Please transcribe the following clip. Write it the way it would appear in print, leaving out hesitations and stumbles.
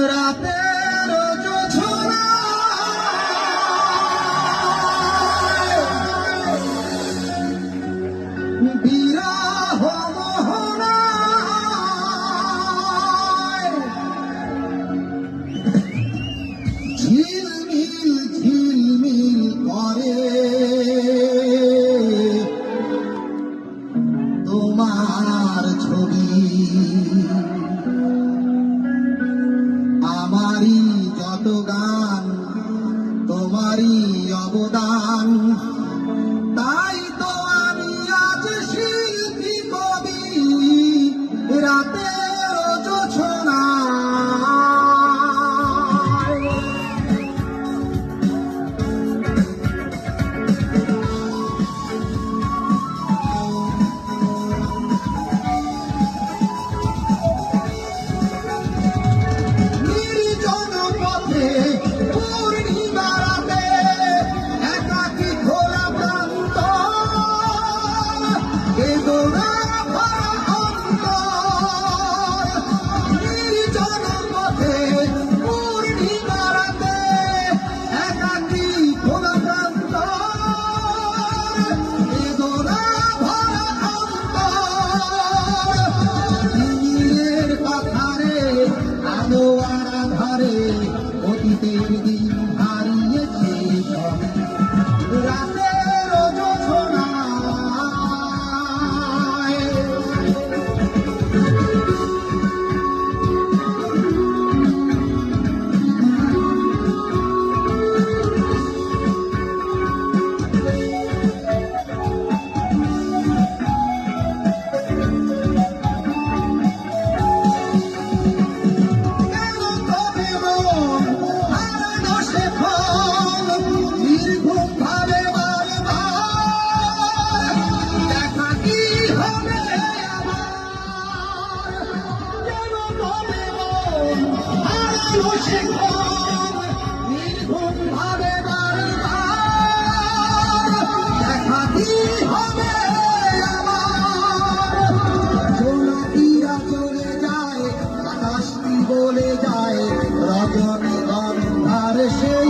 রাতের জোছনায় বিরহ মোহনায় ঝিলমিল ঝিলমিল করে তোমার ছবি। আমারই যত গান তোমারই অবদান, তাই তো আমি আজ শিল্পী কবি রাতের জোছনায়। নির্জন পথে পূর্ণিমা রাতে একাকী খোলা প্রান্ত, এ দোড়া ভরা অন্তর। নির্জন পথে পূর্ণিমা রাতে একাকী খোলা প্রান্ত, এ দোড়া ভরা অন্তর। দিনের পাথারে আলো আর আধারে অতীতের দিন হারিয়েছে সবই রাতের জোছনায়। কেন তবে মন হারানো সে ফল নির্ঘুম ভাবে বারবার দেখা কি হবে আমার? কেন তবে মন হারানো সে ফল নির্ঘুম ভাবে বারবার দেখা কি হবে আমার? জোনাকিরা চলে যায়, আকাশটি বলে যায়, রজনীগন্ধার সেই